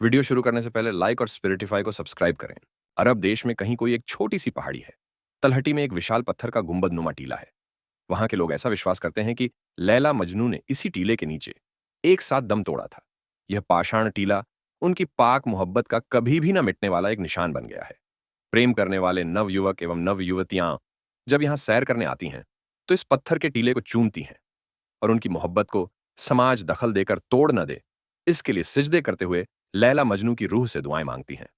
Video शुरू करने से पहले लाइक और स्पिरिटिफाई को सब्सक्राइब करें। अरब देश में कहीं कोई एक छोटी सी पहाड़ी है। तलहटी में एक विशाल पत्थर का गुंबद नुमा टीला है। वहां के लोग ऐसा विश्वास करते हैं कि लैला मजनू ने इसी टीले के नीचे एक साथ दम तोड़ा था। यह पाषाण टीला उनकी पाक मोहब्बत का कभी भी न मिटने वाला एक निशान बन गया है। प्रेम करने वाले नव युवक एवं नव युवतियां जब यहां सैर करने आती हैं तो इस पत्थर के टीले को चूमती हैं और उनकी मोहब्बत को समाज दखल देकर तोड़ न दे, इसके लिए सिजदे करते हुए लैला मजनू की रूह से दुआएं मांगती हैं।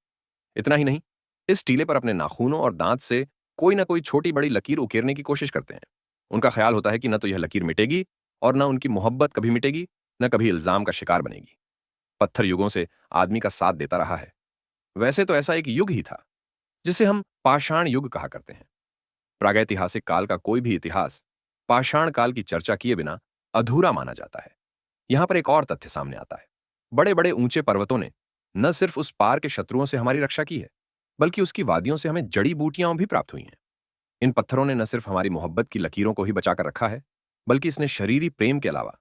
इतना ही नहीं, इस टीले पर अपने नाखूनों और दांत से कोई ना कोई छोटी बड़ी लकीर उकेरने की कोशिश करते हैं। उनका ख्याल होता है कि न तो यह लकीर मिटेगी और न उनकी मोहब्बत कभी मिटेगी, न कभी इल्जाम का शिकार बनेगी। पत्थर युगों से आदमी का साथ देता रहा है। वैसे तो ऐसा एक युग ही था जिसे हम पाषाण युग कहा करते हैं। प्रागैतिहासिक काल का कोई भी इतिहास पाषाण काल की चर्चा किए बिना अधूरा माना जाता है। यहां पर एक और तथ्य सामने आता है। बड़े बड़े ऊंचे पर्वतों ने न सिर्फ उस पार के शत्रुओं से हमारी रक्षा की है, बल्कि उसकी वादियों से हमें जड़ी बूटियां भी प्राप्त हुई हैं। इन पत्थरों ने न सिर्फ हमारी मोहब्बत की लकीरों को ही बचाकर रखा है, बल्कि इसने शरीरी प्रेम के अलावा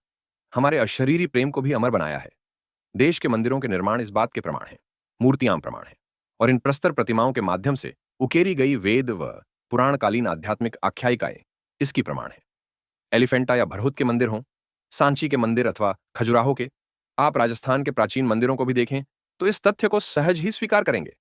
हमारे अशरीरी प्रेम को भी अमर बनाया है। देश के मंदिरों के निर्माण इस बात के प्रमाण हैं, मूर्तियां प्रमाण हैं, और इन प्रस्तर प्रतिमाओं के माध्यम से उकेरी गई वेद व पुराणकालीन आध्यात्मिक आख्यायिकाएं इसकी प्रमाण है। एलिफेंटा या भरहुत के मंदिर हों, सांची के मंदिर अथवा खजुराहो के, आप राजस्थान के प्राचीन मंदिरों को भी देखें तो इस तथ्य को सहज ही स्वीकार करेंगे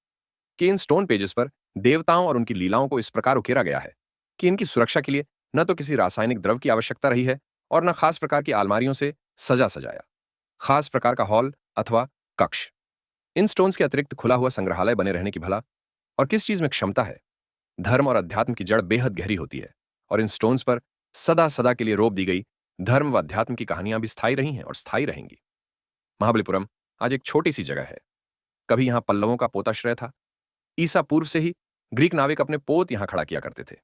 कि इन स्टोन पेजेस पर देवताओं और उनकी लीलाओं को इस प्रकार उकेरा गया है कि इनकी सुरक्षा के लिए न तो किसी रासायनिक द्रव की आवश्यकता रही है और न खास प्रकार की अलमारियों से सजा सजाया खास प्रकार का हॉल अथवा कक्ष। इन स्टोन्स के अतिरिक्त खुला हुआ संग्रहालय बने रहने की भला और किस चीज में क्षमता है। धर्म और अध्यात्म की जड़ बेहद गहरी होती है और इन स्टोन्स पर सदा सदा के लिए रोप दी गई धर्म व अध्यात्म की कहानियां भी स्थायी रही हैं और स्थायी रहेंगी। महाबलीपुरम आज एक छोटी सी जगह है। कभी यहां पल्लवों का पोताश्रय था। ईसा पूर्व से ही ग्रीक नाविक अपने पोत यहां खड़ा किया करते थे।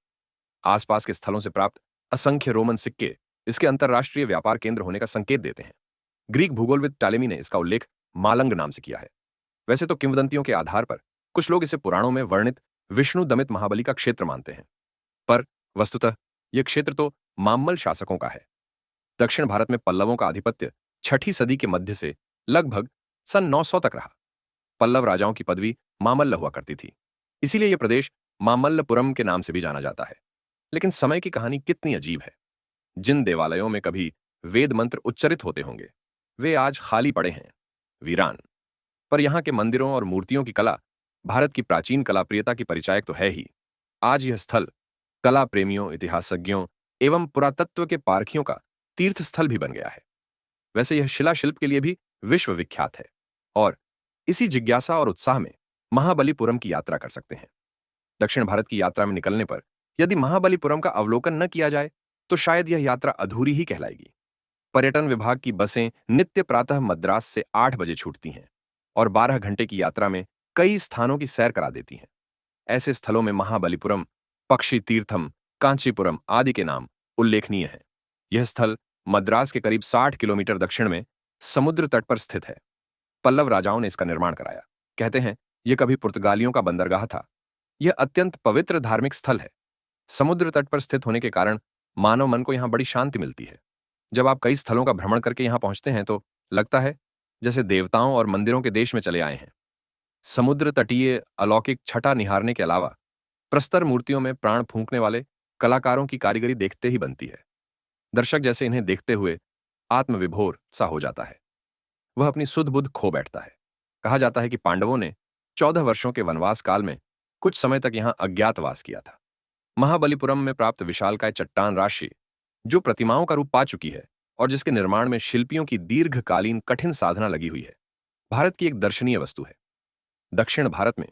आसपास के स्थलों से प्राप्त असंख्य रोमन सिक्के इसके अंतरराष्ट्रीय व्यापार केंद्र होने का संकेत देते हैं। ग्रीक भूगोलविद टालेमी ने इसका उल्लेख मालंग नाम से किया है। वैसे तो किंवदंतियों के आधार पर कुछ लोग इसे पुराणों में वर्णित विष्णु दमित महाबली का क्षेत्र मानते हैं, पर वस्तुतः यह क्षेत्र तो माम्मल शासकों का है। दक्षिण भारत में पल्लवों का आधिपत्य 6ठी सदी के मध्य से लगभग सन 900 तक रहा। पल्लव राजाओं की पदवी मामल्ल हुआ करती थी, इसीलिए यह प्रदेश मामल्लपुरम के नाम से भी जाना जाता है। लेकिन समय की कहानी कितनी अजीब है। जिन देवालयों में कभी वेद मंत्र उच्चरित होते होंगे वे आज खाली पड़े हैं, वीरान। पर यहां के मंदिरों और मूर्तियों की कला भारत की प्राचीन कला प्रियता की परिचायक तो है ही। आज यह स्थल कला प्रेमियों, इतिहासज्ञों एवं पुरातत्व के पारखियों का तीर्थ स्थल भी बन गया है। वैसे यह शिला शिल्प के लिए भी विश्व विख्यात है और इसी जिज्ञासा और उत्साह में महाबलीपुरम की यात्रा कर सकते हैं। दक्षिण भारत की यात्रा में निकलने पर यदि महाबलीपुरम का अवलोकन न किया जाए तो शायद यह यात्रा अधूरी ही कहलाएगी। पर्यटन विभाग की बसें नित्य प्रातः मद्रास से 8 बजे छूटती हैं और 12 घंटे की यात्रा में कई स्थानों की सैर करा देती हैं। ऐसे स्थलों में महाबलीपुरम, पक्षी तीर्थम, कांचीपुरम आदि के नाम उल्लेखनीय हैं। यह स्थल मद्रास के करीब 60 किलोमीटर दक्षिण में समुद्र तट पर स्थित है। पल्लव राजाओं ने इसका निर्माण कराया। कहते हैं यह कभी पुर्तगालियों का बंदरगाह था। यह अत्यंत पवित्र धार्मिक स्थल है। समुद्र तट पर स्थित होने के कारण मानव मन को यहां बड़ी शांति मिलती है। जब आप कई स्थलों का भ्रमण करके यहां पहुंचते हैं तो लगता है जैसे देवताओं और मंदिरों के देश में चले आए हैं। समुद्र तटीय अलौकिक छटा निहारने के अलावा प्रस्तर मूर्तियों में प्राण फूंकने वाले कलाकारों की कारीगरी देखते ही बनती है। दर्शक जैसे इन्हें देखते हुए आत्मविभोर सा हो जाता है। वह अपनी सुध बुध खो बैठता है। कहा जाता है कि पांडवों ने 14 वर्षों के वनवास काल में कुछ समय तक यहां अज्ञातवास किया था। महाबलीपुरम में प्राप्त विशालकाय चट्टान राशि जो प्रतिमाओं का रूप पा चुकी है और जिसके निर्माण में शिल्पियों की दीर्घकालीन कठिन साधना लगी हुई है, भारत की एक दर्शनीय वस्तु है। दक्षिण भारत में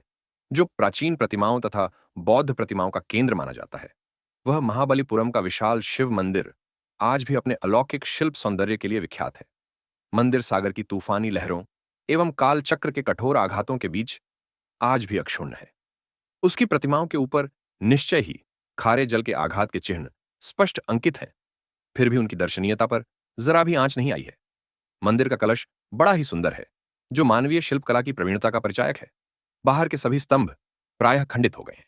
जो प्राचीन प्रतिमाओं तथा बौद्ध प्रतिमाओं का केंद्र माना जाता है, वह महाबलीपुरम का विशाल शिव मंदिर आज भी अपने अलौकिक शिल्प सौंदर्य के लिए विख्यात है। मंदिर सागर की तूफानी लहरों एवं काल चक्र के कठोर आघातों के बीच आज भी अक्षुण्ण है। उसकी प्रतिमाओं के ऊपर निश्चय ही खारे जल के आघात के चिन्ह स्पष्ट अंकित हैं, फिर भी उनकी दर्शनीयता पर जरा भी आंच नहीं आई है। मंदिर का कलश बड़ा ही सुंदर है, जो मानवीय शिल्पकला की प्रवीणता का परिचायक है। बाहर के सभी स्तंभ प्रायः खंडित हो गए हैं,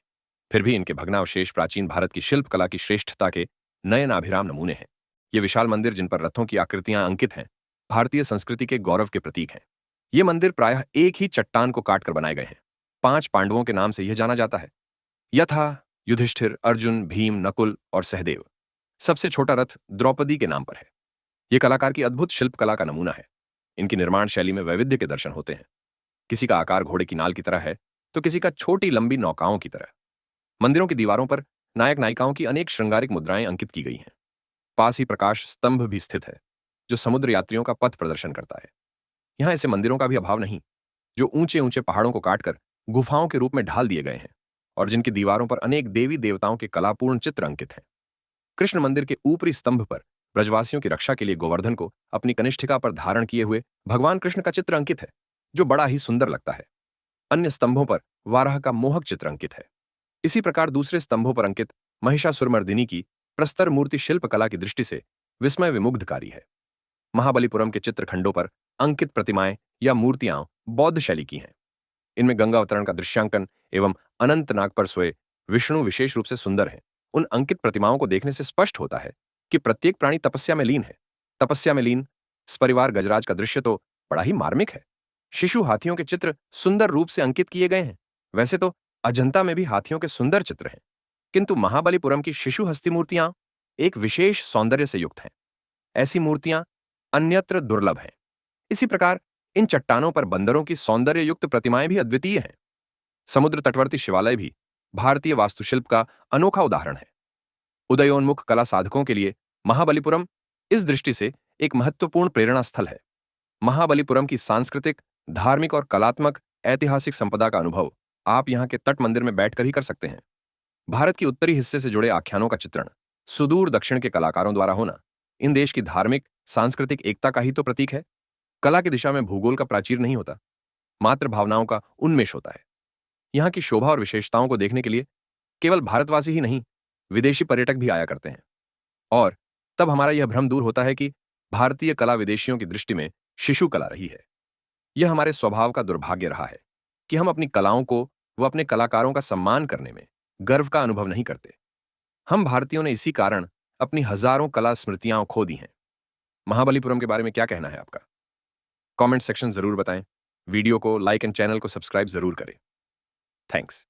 फिर भी इनके भग्नावशेष प्राचीन भारत की शिल्पकला की श्रेष्ठता के नयनाभिराम नमूने हैं। ये विशाल मंदिर जिन पर रथों की आकृतियां अंकित हैं, भारतीय संस्कृति के गौरव के प्रतीक हैं। ये मंदिर प्रायः एक ही चट्टान को काटकर बनाए गए हैं। 5 पांडवों के नाम से यह जाना जाता है, यथा युधिष्ठिर, अर्जुन, भीम, नकुल और सहदेव। सबसे छोटा रथ द्रौपदी के नाम पर है। यह कलाकार की अद्भुत शिल्प कला का नमूना है। इनकी निर्माण शैली में वैविध्य के दर्शन होते हैं। किसी का आकार घोड़े की नाल की तरह है, तो किसी का छोटी लंबी नौकाओं की तरह। मंदिरों की दीवारों पर नायक नायिकाओं की अनेक श्रृंगारिक मुद्राएं अंकित की गई हैं। पास ही प्रकाश स्तंभ भी स्थित है, जो समुद्र यात्रियों का पथ प्रदर्शन करता है। यहां ऐसे मंदिरों का भी अभाव नहीं, जो ऊंचे ऊंचे पहाड़ों को काटकर गुफाओं के रूप में ढाल दिए गए हैं और जिनकी दीवारों पर अनेक देवी देवताओं के कलापूर्ण चित्र अंकित हैं। कृष्ण मंदिर के ऊपरी स्तंभ पर ब्रजवासियों की रक्षा के लिए गोवर्धन को अपनी कनिष्ठिका पर धारण किए हुए भगवान कृष्ण का चित्र अंकित है, जो बड़ा ही सुंदर लगता है। अन्य स्तंभों पर वाराह का मोहक चित्र अंकित है। इसी प्रकार दूसरे स्तंभों पर अंकित महिषासुरमर्दिनी की प्रस्तर मूर्ति शिल्प कला की दृष्टि से विस्मय विमुग्धकारी है। महाबलीपुरम के चित्रखंडों पर अंकित प्रतिमाएं या मूर्तियां बौद्ध शैली की हैं। इनमें गंगा अवतरण का दृश्यांकन एवं अनंत नाग पर सोए विष्णु विशेष रूप से सुंदर हैं। उन अंकित प्रतिमाओं को देखने से स्पष्ट होता है कि प्रत्येक प्राणी तपस्या में लीन है। तपस्या में लीन सपरिवार गजराज का दृश्य तो बड़ा ही मार्मिक है। शिशु हाथियों के चित्र सुंदर रूप से अंकित किए गए हैं। वैसे तो अजंता में भी हाथियों के सुंदर चित्र हैं, किंतु महाबलीपुरम की शिशु हस्ती मूर्तियां एक विशेष सौंदर्य से युक्त हैं। ऐसी मूर्तियां अन्यत्र दुर्लभ हैं। इसी प्रकार इन चट्टानों पर बंदरों की सौंदर्य युक्त प्रतिमाएं भी अद्वितीय हैं। समुद्र तटवर्ती शिवालय भी भारतीय वास्तुशिल्प का अनोखा उदाहरण है। उदयोन्मुख कला साधकों के लिए महाबलीपुरम इस दृष्टि से एक महत्वपूर्ण प्रेरणा स्थल है। महाबलीपुरम की सांस्कृतिक, धार्मिक और कलात्मक ऐतिहासिक संपदा का अनुभव आप यहां के तट मंदिर में बैठकर ही कर सकते हैं। भारत की उत्तरी हिस्से से जुड़े आख्यानों का चित्रण सुदूर दक्षिण के कलाकारों द्वारा होना इन देश की धार्मिक सांस्कृतिक एकता का ही तो प्रतीक है। कला की दिशा में भूगोल का प्राचीर नहीं होता, मात्र भावनाओं का उन्मेष होता है। यहाँ की शोभा और विशेषताओं को देखने के लिए केवल भारतवासी ही नहीं, विदेशी पर्यटक भी आया करते हैं। और तब हमारा यह भ्रम दूर होता है कि भारतीय कला विदेशियों की दृष्टि में शिशु कला रही है। यह हमारे स्वभाव का दुर्भाग्य रहा है कि हम अपनी कलाओं को व अपने कलाकारों का सम्मान करने में गर्व का अनुभव नहीं करते। हम भारतीयों ने इसी कारण अपनी हजारों कला स्मृतियां खो दी हैं। महाबलीपुरम के बारे में क्या कहना है आपका? कमेंट सेक्शन जरूर बताएं। वीडियो को लाइक एंड चैनल को सब्सक्राइब जरूर करें। थैंक्स।